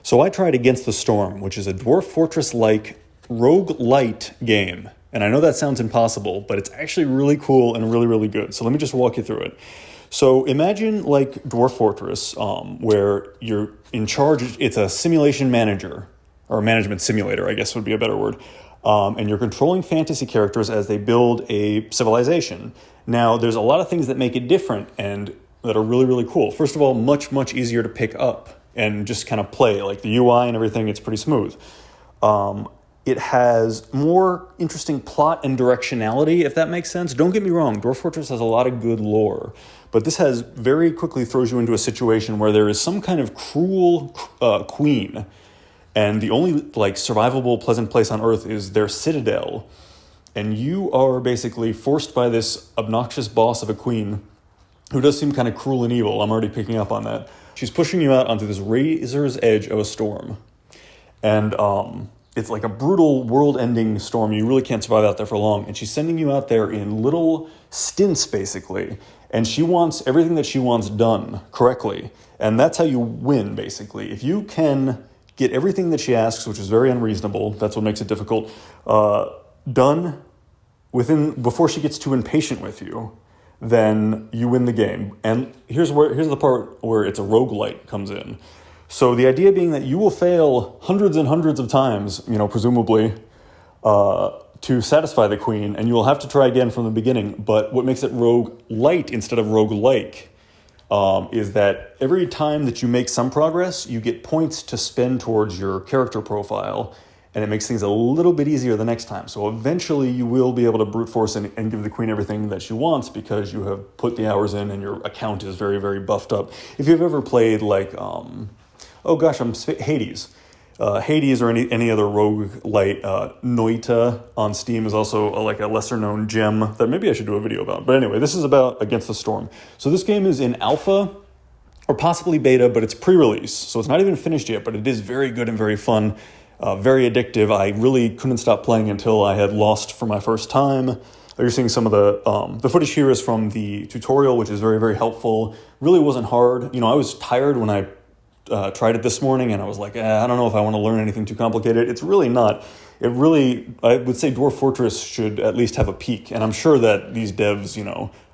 So I tried Against the Storm, which is a Dwarf Fortress-like roguelite game. And I know that sounds impossible, but it's actually really cool and really, really good. So let me just walk you through it. So imagine like Dwarf Fortress, where you're in charge. It's a simulation manager, or a management simulator, I guess would be a better word. And you're controlling fantasy characters as they build a civilization. Now, there's a lot of things that make it different and that are really, really cool. First of all, much, much easier to pick up and just kind of play. Like the UI and everything, it's pretty smooth. It has more interesting plot and directionality, if that makes sense. Don't get me wrong, Dwarf Fortress has a lot of good lore, but this has very quickly throws you into a situation where there is some kind of cruel queen, and the only like survivable pleasant place on Earth is their citadel, and you are basically forced by this obnoxious boss of a queen who does seem kind of cruel and evil. I'm already picking up on that. She's pushing you out onto this razor's edge of a storm. And it's like a brutal world-ending storm. You really can't survive out there for long. And she's sending you out there in little stints, basically. And she wants everything that she wants done correctly. And that's how you win, basically. If you can get everything that she asks, which is very unreasonable, that's what makes it difficult, done before she gets too impatient with you, then you win the game. And here's the part where it's a roguelite comes in. So the idea being that you will fail hundreds and hundreds of times, presumably, to satisfy the queen, and you will have to try again from the beginning. But what makes it roguelite instead of roguelike is that every time that you make some progress, you get points to spend towards your character profile, and it makes things a little bit easier the next time. So eventually you will be able to brute force and give the queen everything that she wants because you have put the hours in and your account is very, very buffed up. If you've ever played like, Hades. Hades or any other roguelite, Noita on Steam is also like a lesser-known gem that maybe I should do a video about. But anyway, this is about Against the Storm. So this game is in alpha or possibly beta, but it's pre-release. So it's not even finished yet, but it is very good and very fun. Very addictive. I really couldn't stop playing until I had lost for my first time. You're seeing some of the footage here is from the tutorial, which is very, very helpful. Really wasn't hard. I was tired when I tried it this morning, and I was like, I don't know if I want to learn anything too complicated. It's really not. I would say Dwarf Fortress should at least have a peak, and I'm sure that these devs,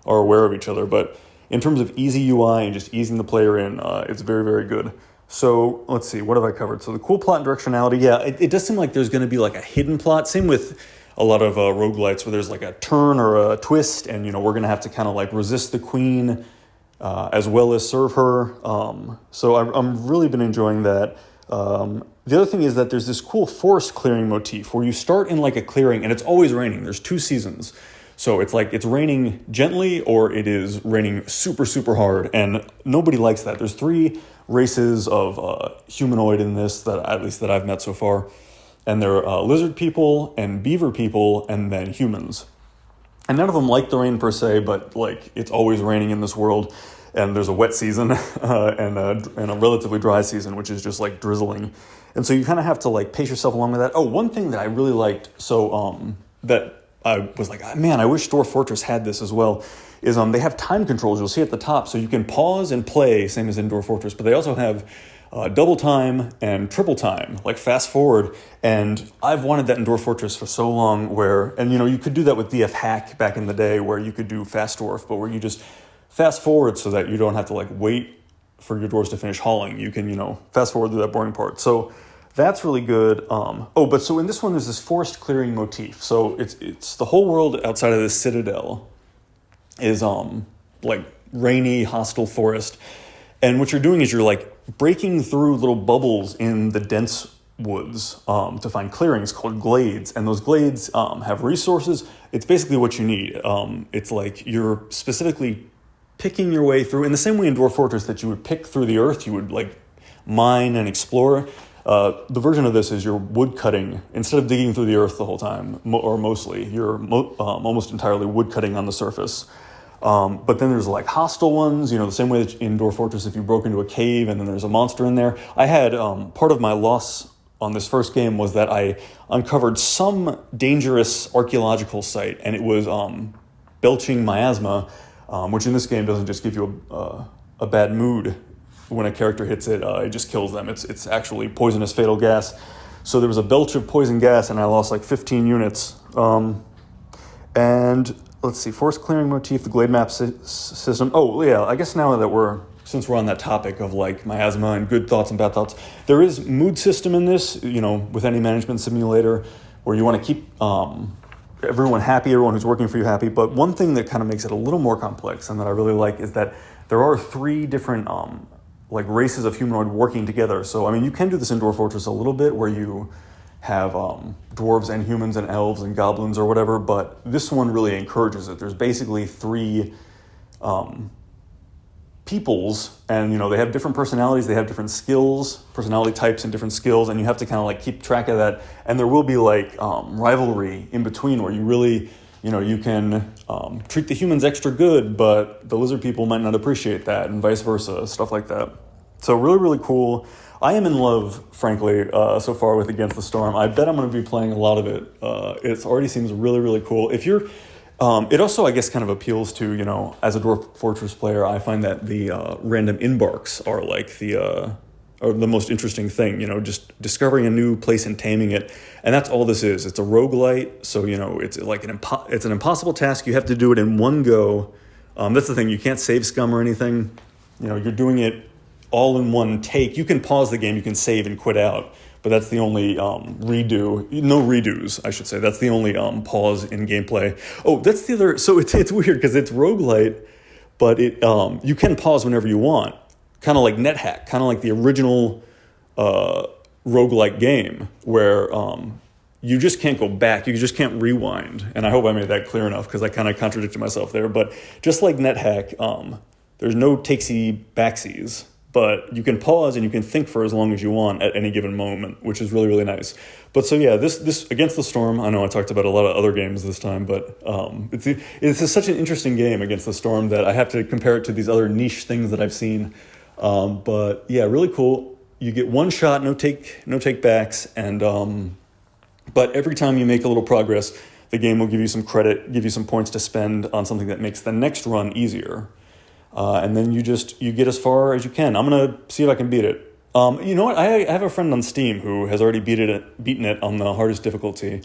are aware of each other. But in terms of easy UI and just easing the player in, it's very, very good. So let's see, what have I covered? So the cool plot and directionality, yeah, it does seem like there's going to be like a hidden plot. Same with a lot of roguelites where there's like a turn or a twist, and we're going to have to kind of like resist the queen as well as serve her. So I've really been enjoying that. The other thing is that there's this cool forest clearing motif where you start in like a clearing and it's always raining. There's 2 seasons. So it's like it's raining gently or it is raining super, super hard, and nobody likes that. There's 3 races of humanoid in this that I've met so far, and they're lizard people and beaver people and then humans. And none of them like the rain per se, but like it's always raining in this world, and there's a wet season and a relatively dry season, which is just like drizzling. And so you kind of have to like pace yourself along with that. Oh, one thing that I really liked, that I was like, man, I wish Dwarf Fortress had this as well, is they have time controls. You'll see at the top, so you can pause and play, same as in Dwarf Fortress, but they also have double time and triple time, like fast forward. And I've wanted that in Dwarf Fortress for so long and you could do that with DF Hack back in the day where you could do Fast Dwarf, but where you just fast forward so that you don't have to like wait for your dwarves to finish hauling. You can, fast forward through that boring part. So that's really good. But so in this one, there's this forest clearing motif. So it's the whole world outside of this citadel is like rainy, hostile forest. And what you're doing is you're like breaking through little bubbles in the dense woods to find clearings called glades. And those glades have resources. It's basically what you need. It's like you're specifically picking your way through in the same way in Dwarf Fortress that you would pick through the earth. You would like mine and explore. The version of this is you're wood cutting. Instead of digging through the earth the whole time, or mostly, you're almost entirely wood cutting on the surface. But then there's like hostile ones, the same way that in Dwarf Fortress, if you broke into a cave and then there's a monster in there. I had part of my loss on this first game was that I uncovered some dangerous archaeological site, and it was belching miasma, which in this game doesn't just give you a bad mood. when a character hits it, it just kills them. It's actually poisonous fatal gas. So there was a belch of poison gas, and I lost like 15 units. And let's see, forest clearing motif, the glade map system. Oh yeah, I guess now that since we're on that topic of like miasma and good thoughts and bad thoughts, there is mood system in this, with any management simulator, where you want to keep everyone happy, everyone who's working for you happy. But one thing that kind of makes it a little more complex and that I really like is that there are 3 different like races of humanoid working together. So, I mean, you can do this in Dwarf Fortress a little bit, where you have dwarves and humans and elves and goblins or whatever, but this one really encourages it. There's basically 3 peoples, and they have different personalities, they have different skills, personality types and different skills, and you have to kind of like keep track of that. And there will be like rivalry in between, where you really, you can treat the humans extra good, but the lizard people might not appreciate that, and vice versa, stuff like that. So really, really cool. I am in love, frankly, so far with Against the Storm. I bet I'm going to be playing a lot of it. It already seems really, really cool. If you're, it also, I guess, kind of appeals to, as a Dwarf Fortress player, I find that the random embarks are like the most interesting thing, just discovering a new place and taming it. And that's all this is. It's a roguelite, so, it's like it's an impossible task. You have to do it in one go. That's the thing. You can't save scum or anything. You're doing it all in one take. You can pause the game, you can save and quit out, but that's the only no redos, I should say. That's the only pause in gameplay. Oh, that's the other, so it's weird because it's roguelite, but it you can pause whenever you want, kind of like NetHack, kind of like the original roguelike game, where you just can't go back, you just can't rewind. And I hope I made that clear enough, because I kind of contradicted myself there. But just like NetHack, there's no takesy backsies, but you can pause and you can think for as long as you want at any given moment, which is really, really nice. But so yeah, this Against the Storm, I know I talked about a lot of other games this time, but it's such an interesting game, Against the Storm, that I have to compare it to these other niche things that I've seen. But yeah, really cool. You get one shot, no take backs, and but every time you make a little progress, the game will give you some credit, give you some points to spend on something that makes the next run easier. And then you get as far as you can. I'm going to see if I can beat it. You know what? I have a friend on Steam who has already beaten it on the hardest difficulty.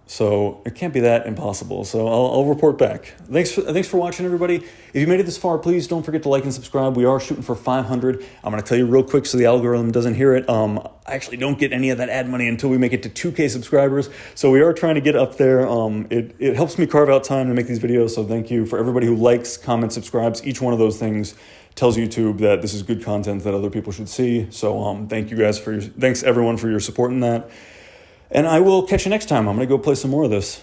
So it can't be that impossible. So I'll report back. Thanks for watching, everybody. If you made it this far, please don't forget to like and subscribe. We are shooting for 500. I'm going to tell you real quick so the algorithm doesn't hear it. I actually don't get any of that ad money until we make it to 2K subscribers. So we are trying to get up there. It helps me carve out time to make these videos. So thank you for everybody who likes, comments, subscribes. Each one of those things tells YouTube that this is good content that other people should see. So thanks everyone for your support in that. And I will catch you next time. I'm going to go play some more of this.